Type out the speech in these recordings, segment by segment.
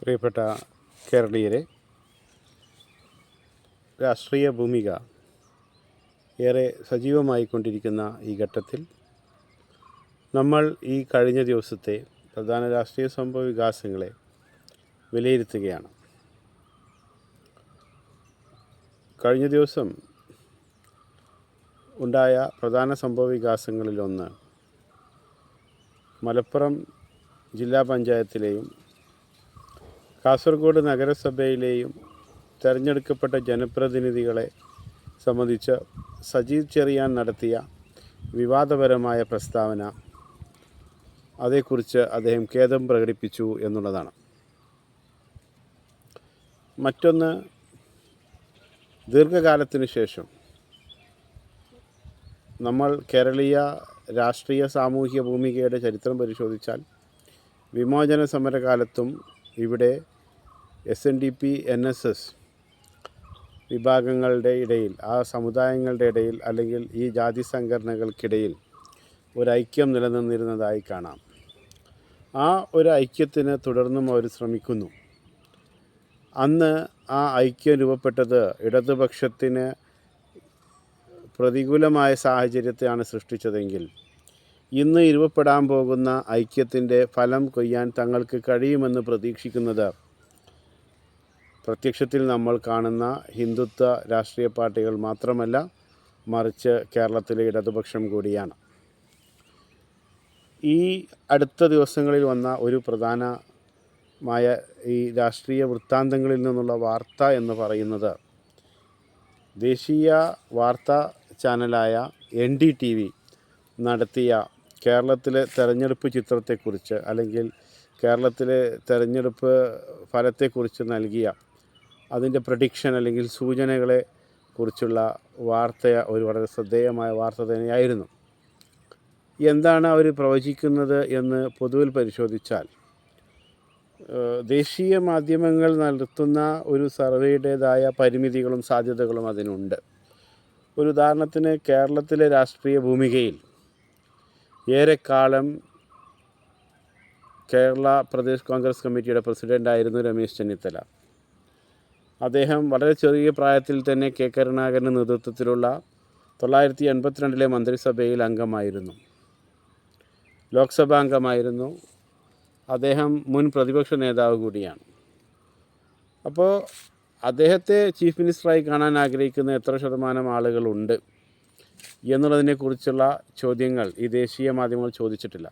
പ്രിയപ്പെട്ട കേരളീയരെ, രാഷ്ട്രീയ ഭൂമിക ഏറെ സജീവമായിക്കൊണ്ടിരിക്കുന്ന ഈ ഘട്ടത്തിൽ നമ്മൾ ഈ കഴിഞ്ഞ ദിവസത്തെ പ്രധാന രാഷ്ട്രീയ സംഭവ വികാസങ്ങളെ വിലയിരുത്തുകയാണ്. കഴിഞ്ഞ ദിവസം ഉണ്ടായ പ്രധാന സംഭവ വികാസങ്ങളിലൊന്ന് മലപ്പുറം ജില്ലാ പഞ്ചായത്തിലെയും കാസർഗോഡ് നഗരസഭയിലെയും തിരഞ്ഞെടുക്കപ്പെട്ട ജനപ്രതിനിധികളെ സംബന്ധിച്ച് സജീവ് ചെറിയാൻ നടത്തിയ വിവാദപരമായ പ്രസ്താവന, അതേക്കുറിച്ച് അദ്ദേഹം ഖേദം പ്രകടിപ്പിച്ചു എന്നുള്ളതാണ്. മറ്റൊന്ന്, ദീർഘകാലത്തിനു ശേഷം നമ്മൾ കേരളീയ രാഷ്ട്രീയ സാമൂഹിക ഭൂമികയുടെ ചരിത്രം പരിശോധിച്ചാൽ വിമോചന സമരകാലത്തും ഇവിടെ SNDP NSS വിഭാഗങ്ങളുടെ ഇടയിൽ, ആ സമുദായങ്ങളുടെ ഇടയിൽ അല്ലെങ്കിൽ ഈ ജാതി സംഘടനകൾക്കിടയിൽ ഒരു ഐക്യം നിലനിന്നിരുന്നതായി കാണാം. ആ ഒരു ഐക്യത്തിന് തുടർന്നും അവർ ശ്രമിക്കുന്നു. അന്ന് ആ ഐക്യം രൂപപ്പെട്ടത് ഇടതുപക്ഷത്തിന് പ്രതികൂലമായ സാഹചര്യത്തെയാണ് സൃഷ്ടിച്ചതെങ്കിൽ ഇന്ന് രൂപപ്പെടാൻ പോകുന്ന ഐക്യത്തിൻ്റെ ഫലം കൊയ്യാൻ തങ്ങൾക്ക് കഴിയുമെന്ന് പ്രതീക്ഷിക്കുന്നത് പ്രത്യക്ഷത്തിൽ നമ്മൾ കാണുന്ന ഹിന്ദുത്വ രാഷ്ട്രീയ പാർട്ടികൾ മാത്രമല്ല, മറിച്ച് കേരളത്തിലെ ഇടതുപക്ഷം കൂടിയാണ്. ഈ അടുത്ത ദിവസങ്ങളിൽ വന്ന ഒരു പ്രധാനമായ ഈ രാഷ്ട്രീയ വൃത്താന്തങ്ങളിൽ നിന്നുള്ള വാർത്ത എന്ന് പറയുന്നത്, ദേശീയ വാർത്താ ചാനലായ NDTV നടത്തിയ കേരളത്തിലെ തെരഞ്ഞെടുപ്പ് ചിത്രത്തെക്കുറിച്ച് അല്ലെങ്കിൽ കേരളത്തിലെ തെരഞ്ഞെടുപ്പ് ഫലത്തെക്കുറിച്ച് നൽകിയ അതിൻ്റെ പ്രഡിക്ഷൻ അല്ലെങ്കിൽ സൂചനകളെ കുറിച്ചുള്ള വാർത്ത ഒരു വളരെ ശ്രദ്ധേയമായ വാർത്ത തന്നെയായിരുന്നു. എന്താണ് അവർ പ്രവചിക്കുന്നത് എന്ന് പൊതുവിൽ പരിശോധിച്ചാൽ, ദേശീയ മാധ്യമങ്ങൾ നടത്തുന്ന ഒരു സർവേയുടേതായ പരിമിതികളും സാധ്യതകളും അതിനുണ്ട്. ഒരു ഉദാഹരണത്തിന്, കേരളത്തിലെ രാഷ്ട്രീയ ഭൂമികയിൽ ഏറെക്കാലം കേരള പ്രദേശ് കോൺഗ്രസ് കമ്മിറ്റിയുടെ പ്രസിഡൻ്റായിരുന്നു രമേശ് ചെന്നിത്തല. അദ്ദേഹം വളരെ ചെറിയ പ്രായത്തിൽ തന്നെ K കരുണാകരൻ്റെ നേതൃത്വത്തിലുള്ള 1982 മന്ത്രിസഭയിൽ അംഗമായിരുന്നു, ലോക്സഭാ അംഗമായിരുന്നു. അദ്ദേഹം മുൻ പ്രതിപക്ഷ നേതാവ് കൂടിയാണ്. അപ്പോൾ അദ്ദേഹത്തെ ചീഫ് മിനിസ്റ്ററായി കാണാൻ ആഗ്രഹിക്കുന്ന എത്ര ശതമാനം ആളുകളുണ്ട് എന്നുള്ളതിനെക്കുറിച്ചുള്ള ചോദ്യങ്ങൾ ഈ ദേശീയ മാധ്യമങ്ങൾ ചോദിച്ചിട്ടില്ല.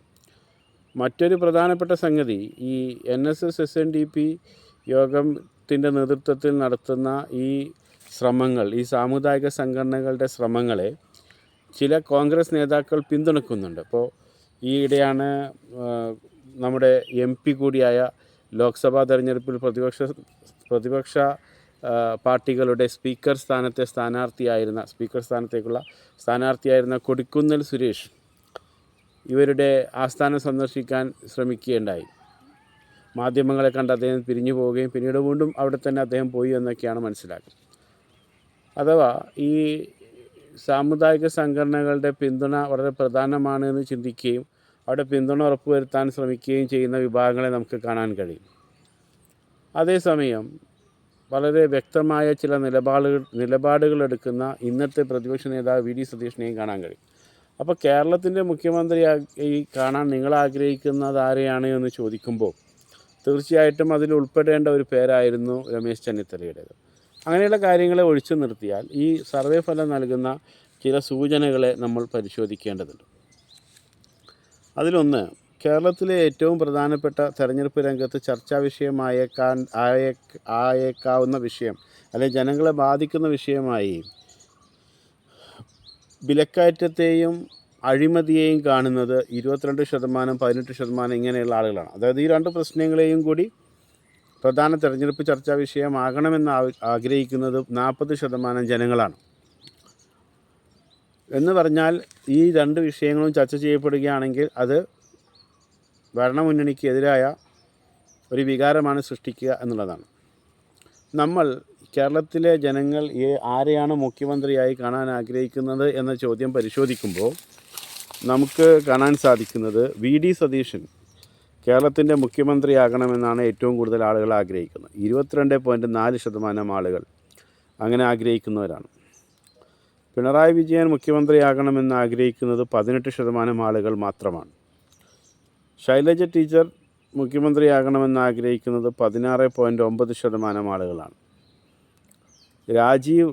മറ്റൊരു പ്രധാനപ്പെട്ട സംഗതി, ഈ NSS SNDP യോഗത്തിൻ്റെ നേതൃത്വത്തിൽ നടത്തുന്ന ഈ ശ്രമങ്ങൾ, ഈ സാമുദായിക സംഘടനകളുടെ ശ്രമങ്ങളെ ചില കോൺഗ്രസ് നേതാക്കൾ പിന്തുണയ്ക്കുന്നുണ്ട്. അപ്പോൾ ഈയിടെയാണ് നമ്മുടെ MP കൂടിയായ ലോക്സഭാ തെരഞ്ഞെടുപ്പിൽ പ്രതിപക്ഷ പാർട്ടികളുടെ സ്പീക്കർ സ്ഥാനാർത്ഥിയായിരുന്ന കൊടിക്കുന്നിൽ സുരേഷ് ഇവരുടെ ആസ്ഥാനം സന്ദർശിക്കാൻ ശ്രമിക്കുകയുണ്ടായി. മാധ്യമങ്ങളെ കണ്ട് അദ്ദേഹം പിരിഞ്ഞു പോവുകയും പിന്നീട് വീണ്ടും അവിടെ തന്നെ അദ്ദേഹം പോയി എന്നൊക്കെയാണ് മനസ്സിലാക്കുന്നത്. അഥവാ ഈ സാമുദായിക സംഘടനകളുടെ പിന്തുണ വളരെ പ്രധാനമാണ് എന്ന് ചിന്തിക്കുകയും അവിടെ പിന്തുണ ഉറപ്പുവരുത്താൻ ശ്രമിക്കുകയും ചെയ്യുന്ന വിഭാഗങ്ങളെ നമുക്ക് കാണാൻ കഴിയും. അതേസമയം വളരെ വ്യക്തമായ ചില നിലപാടുകൾ എടുക്കുന്ന ഇന്നത്തെ പ്രതിപക്ഷ നേതാവ് VD സതീഷിനെയും കാണാൻ കഴിയും. അപ്പോൾ കേരളത്തിൻ്റെ മുഖ്യമന്ത്രിയായി കാണാൻ നിങ്ങൾ ആഗ്രഹിക്കുന്നത് ആരെയാണ് എന്ന് ചോദിക്കുമ്പോൾ തീർച്ചയായിട്ടും അതിൽ ഉൾപ്പെടേണ്ട ഒരു പേരായിരുന്നു രമേശ് ചെന്നിത്തലയുടേത്. അങ്ങനെയുള്ള കാര്യങ്ങളെ ഒഴിച്ചു നിർത്തിയാൽ ഈ സർവേ ഫലം നൽകുന്ന ചില സൂചനകളെ നമ്മൾ പരിശോധിക്കേണ്ടതുണ്ട്. അതിലൊന്ന്, കേരളത്തിലെ ഏറ്റവും പ്രധാനപ്പെട്ട തെരഞ്ഞെടുപ്പ് രംഗത്ത് ചർച്ചാ വിഷയമായേക്കാവുന്ന വിഷയം അല്ലെങ്കിൽ ജനങ്ങളെ ബാധിക്കുന്ന വിഷയമായി വിലക്കയറ്റത്തെയും അഴിമതിയെയും കാണുന്നത് 22%, 18% ഇങ്ങനെയുള്ള ആളുകളാണ്. അതായത് ഈ രണ്ട് പ്രശ്നങ്ങളെയും കൂടി പ്രധാന തെരഞ്ഞെടുപ്പ് ചർച്ചാ വിഷയമാകണമെന്ന് ആഗ്രഹിക്കുന്നത് 40% ജനങ്ങളാണ്. എന്ന് പറഞ്ഞാൽ ഈ രണ്ട് വിഷയങ്ങളും ചർച്ച ചെയ്യപ്പെടുകയാണെങ്കിൽ അത് ഭരണമുന്നണിക്ക് എതിരായ ഒരു വികാരമാണ് സൃഷ്ടിക്കുക എന്നുള്ളതാണ്. നമ്മൾ കേരളത്തിലെ ജനങ്ങൾ ആരെയാണ് മുഖ്യമന്ത്രിയായി കാണാൻ ആഗ്രഹിക്കുന്നത് എന്ന ചോദ്യം പരിശോധിക്കുമ്പോൾ നമുക്ക് കാണാൻ സാധിക്കുന്നത് VD സതീശൻ കേരളത്തിൻ്റെ മുഖ്യമന്ത്രിയാകണമെന്നാണ് ഏറ്റവും കൂടുതൽ ആളുകൾ ആഗ്രഹിക്കുന്നത്. 22.4% ആളുകൾ അങ്ങനെ ആഗ്രഹിക്കുന്നവരാണ്. പിണറായി വിജയൻ മുഖ്യമന്ത്രിയാകണമെന്ന് ആഗ്രഹിക്കുന്നത് 18% ആളുകൾ മാത്രമാണ്. ശൈലജ ടീച്ചർ മുഖ്യമന്ത്രിയാകണമെന്ന് ആഗ്രഹിക്കുന്നത് 16.9% ആളുകളാണ്. രാജീവ്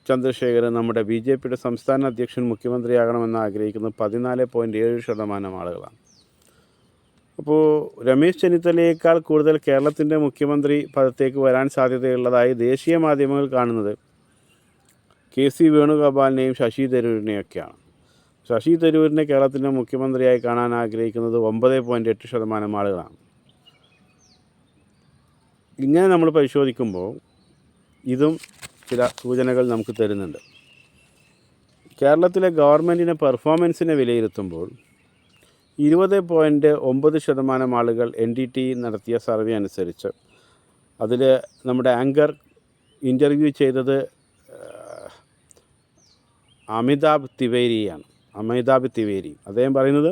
ചന്ദ്രശേഖരൻ നമ്മുടെ BJPയുടെ സംസ്ഥാന അധ്യക്ഷൻ മുഖ്യമന്ത്രിയാകണമെന്ന് ആഗ്രഹിക്കുന്നത് 14.7% ആളുകളാണ്. അപ്പോൾ രമേശ് ചെന്നിത്തലയേക്കാൾ കൂടുതൽ കേരളത്തിൻ്റെ മുഖ്യമന്ത്രി പദത്തേക്ക് വരാൻ സാധ്യതയുള്ളതായി ദേശീയ മാധ്യമങ്ങൾ കാണുന്നത് KC വേണുഗോപാലിനെയും ശശി തരൂരിനെയൊക്കെയാണ്. ശശി തരൂരിനെ കേരളത്തിൻ്റെ മുഖ്യമന്ത്രിയായി കാണാൻ ആഗ്രഹിക്കുന്നത് 9.8% ആളുകളാണ്. ഇങ്ങനെ നമ്മൾ പരിശോധിക്കുമ്പോൾ ഇതും ചില സൂചനകൾ നമുക്ക് തരുന്നുണ്ട്. കേരളത്തിലെ ഗവൺമെൻറ്റിൻ്റെ പെർഫോമൻസിനെ വിലയിരുത്തുമ്പോൾ 20.9% ആളുകൾ NDT നടത്തിയ സർവേ അനുസരിച്ച്, അതിൽ നമ്മുടെ ആങ്കർ ഇൻ്റർവ്യൂ ചെയ്തത് അമിതാഭ് തിവേരി. അദ്ദേഹം പറയുന്നത്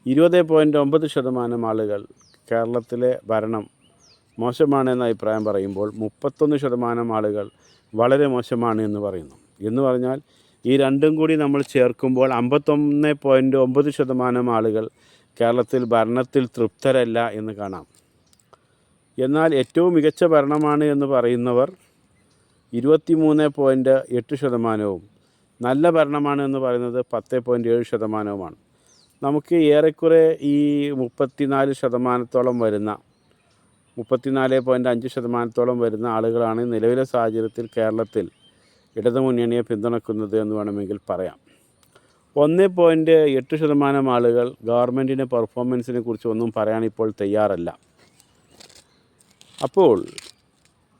20.9% ആളുകൾ കേരളത്തിലെ ഭരണം മോശമാണെന്ന അഭിപ്രായം പറയുമ്പോൾ 31% ആളുകൾ വളരെ മോശമാണ് എന്ന് പറയുന്നു. എന്ന് പറഞ്ഞാൽ ഈ രണ്ടും കൂടി നമ്മൾ ചേർക്കുമ്പോൾ 51.9% ആളുകൾ കേരളത്തിൽ ഭരണത്തിൽ തൃപ്തരല്ല എന്ന് കാണാം. എന്നാൽ ഏറ്റവും മികച്ച ഭരണമാണ് എന്ന് പറയുന്നവർ 23.8%, നല്ല ഭരണമാണ് എന്ന് പറയുന്നത് 10.7%. നമുക്ക് ഏറെക്കുറെ ഈ 34% വരുന്ന 34.5% വരുന്ന ആളുകളാണ് നിലവിലെ സാഹചര്യത്തിൽ കേരളത്തിൽ ഇടതുമുന്നണിയെ പിന്തുണക്കുന്നത് എന്ന് വേണമെങ്കിൽ പറയാം. 1.8% ആളുകൾ ഗവൺമെൻറ്റിൻ്റെ പെർഫോമൻസിനെ കുറിച്ച് ഒന്നും പറയാൻ ഇപ്പോൾ തയ്യാറല്ല. അപ്പോൾ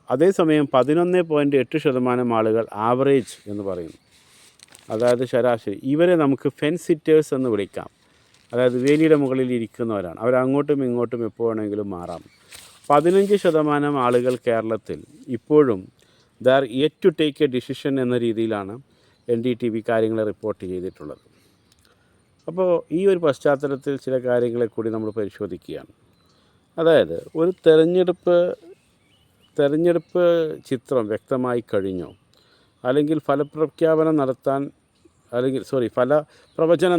അതേസമയം 11.8% ആളുകൾ ആവറേജ് എന്ന് പറയുന്നു, അതായത് ശരാശരി. ഇവരെ നമുക്ക് ഫെൻസ് സിറ്റേഴ്സ് എന്ന് വിളിക്കാം. അതായത് വേലിയുടെ മുകളിൽ ഇരിക്കുന്നവരാണ്. അവരങ്ങോട്ടും ഇങ്ങോട്ടും എപ്പോൾ വേണമെങ്കിലും മാറാം. 15% ആളുകൾ കേരളത്തിൽ ഇപ്പോഴും they are yet to take a decision എന്ന രീതിയിലാണ് NDTV കാര്യങ്ങളെ റിപ്പോർട്ട് ചെയ്തിട്ടുള്ളത്. അപ്പോൾ ഈ ഒരു പശ്ചാത്തലത്തിൽ ചില കാര്യങ്ങളെ കൂടി നമ്മൾ പരിശോധിക്കുകയാണ്. അതായത് ഒരു തെരഞ്ഞെടുപ്പ് ചിത്രം വ്യക്തമായി കഴിഞ്ഞോ, അല്ലെങ്കിൽ ഫലപ്രവചനം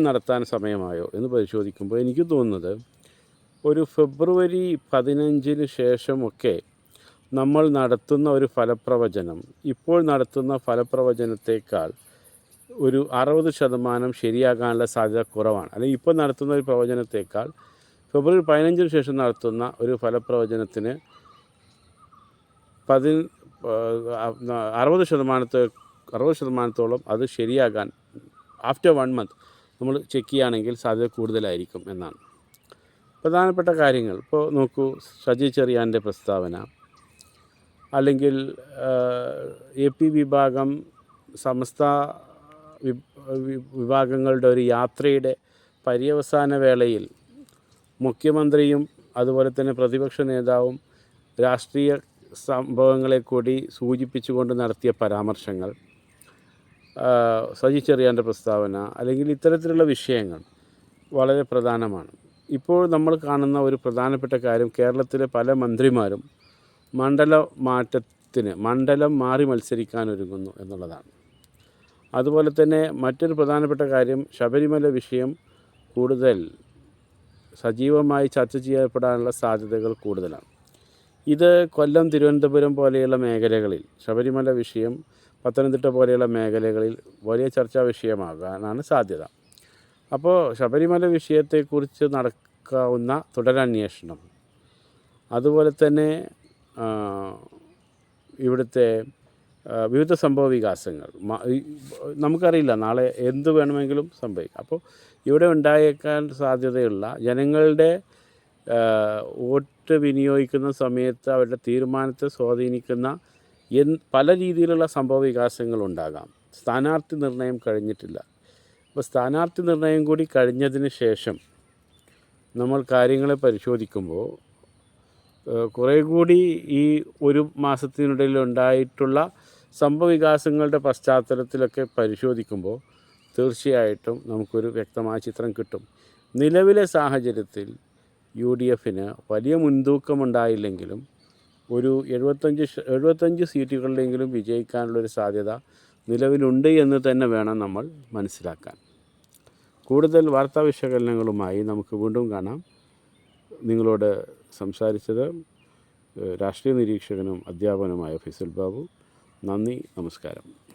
നടത്താൻ സമയമായോ എന്ന് പരിശോധിക്കുമ്പോൾ എനിക്ക് തോന്നുന്നത് ഒരു ഫെബ്രുവരി 15 ശേഷമൊക്കെ നമ്മൾ നടത്തുന്ന ഒരു ഫലപ്രവചനം ഇപ്പോൾ നടത്തുന്ന ഫലപ്രവചനത്തേക്കാൾ ഒരു 60% ശരിയാകാനുള്ള സാധ്യത കുറവാണ്. അല്ലെങ്കിൽ ഇപ്പോൾ നടത്തുന്ന ഒരു പ്രവചനത്തേക്കാൾ ഫെബ്രുവരി 15 ശേഷം നടത്തുന്ന ഒരു ഫലപ്രവചനത്തിന് 60% അത് ശരിയാകാൻ ആഫ്റ്റർ 1 മന്ത് നമ്മൾ ചെക്ക് ചെയ്യുകയാണെങ്കിൽ സാധ്യത കൂടുതലായിരിക്കും എന്നാണ്. പ്രധാനപ്പെട്ട കാര്യങ്ങൾ ഇപ്പോൾ നോക്കൂ. സജി ചെറിയാൻ്റെ പ്രസ്താവന, അല്ലെങ്കിൽ AP വിഭാഗം സമസ്ത വിഭാഗങ്ങളുടെ ഒരു യാത്രയുടെ പര്യവസാന വേളയിൽ മുഖ്യമന്ത്രിയും അതുപോലെ തന്നെ പ്രതിപക്ഷ നേതാവും രാഷ്ട്രീയ സംഭവങ്ങളെ കൂടി സൂചിപ്പിച്ചുകൊണ്ട് നടത്തിയ പരാമർശങ്ങൾ, സജി ചെറിയാൻ്റെ പ്രസ്താവന, അല്ലെങ്കിൽ ഇത്തരത്തിലുള്ള വിഷയങ്ങൾ വളരെ പ്രധാനമാണ്. ഇപ്പോൾ നമ്മൾ കാണുന്ന ഒരു പ്രധാനപ്പെട്ട കാര്യം, കേരളത്തിലെ പല മന്ത്രിമാരും മണ്ഡലം മാറി മത്സരിക്കാൻ ഒരുങ്ങുന്നു എന്നുള്ളതാണ്. അതുപോലെ തന്നെ മറ്റൊരു പ്രധാനപ്പെട്ട കാര്യം, ശബരിമല വിഷയം കൂടുതൽ സജീവമായി ചർച്ച ചെയ്യപ്പെടാനുള്ള സാധ്യതകൾ കൂടുതലാണ്. ഇത് കൊല്ലം, തിരുവനന്തപുരം പോലെയുള്ള മേഖലകളിൽ, ശബരിമല വിഷയം പത്തനംതിട്ട പോലെയുള്ള മേഖലകളിൽ വലിയ ചർച്ചാ വിഷയമാകാനാണ് സാധ്യത. അപ്പോൾ ശബരിമല വിഷയത്തെക്കുറിച്ച് നടക്കാവുന്ന തുടരന്വേഷണം, അതുപോലെ തന്നെ ഇവിടുത്തെ വിവിധ സംഭവ വികാസങ്ങൾ, നമുക്കറിയില്ല നാളെ എന്ത് വേണമെങ്കിലും സംഭവിക്കാം. അപ്പോൾ ഇവിടെ ഉണ്ടായേക്കാൻ സാധ്യതയുള്ള ജനങ്ങളുടെ വോട്ട് വിനിയോഗിക്കുന്ന സമയത്ത് അവരുടെ തീരുമാനത്തെ സ്വാധീനിക്കുന്ന പല രീതിയിലുള്ള സംഭവ വികാസങ്ങളുണ്ടാകാം. സ്ഥാനാർത്ഥി നിർണയം കഴിഞ്ഞിട്ടില്ല. അപ്പോൾ സ്ഥാനാർത്ഥി നിർണയം കൂടി കഴിഞ്ഞതിന് ശേഷം നമ്മൾ കാര്യങ്ങളെ പരിശോധിക്കുമ്പോൾ കുറേ കൂടി ഈ ഒരു മാസത്തിനിടയിൽ ഉണ്ടായിട്ടുള്ള സംഭവ വികാസങ്ങളുടെ പശ്ചാത്തലത്തിലൊക്കെ പരിശോധിക്കുമ്പോൾ തീർച്ചയായിട്ടും നമുക്കൊരു വ്യക്തമായ ചിത്രം കിട്ടും. നിലവിലെ സാഹചര്യത്തിൽ UDFന് വലിയ മുൻതൂക്കമുണ്ടായില്ലെങ്കിലും ഒരു 75 സീറ്റുകളിലെങ്കിലും വിജയിക്കാനുള്ളൊരു സാധ്യത നിലവിലുണ്ട് എന്ന് തന്നെ വേണം നമ്മൾ മനസ്സിലാക്കാൻ. കൂടുതൽ വാർത്താ വിശകലനങ്ങളുമായി നമുക്ക് വീണ്ടും കാണാം. നിങ്ങളോട് സംസാരിച്ചത് രാഷ്ട്രീയ നിരീക്ഷകനും അധ്യാപകനുമായ ഫൈസൽ ബാബു. നന്ദി, നമസ്കാരം.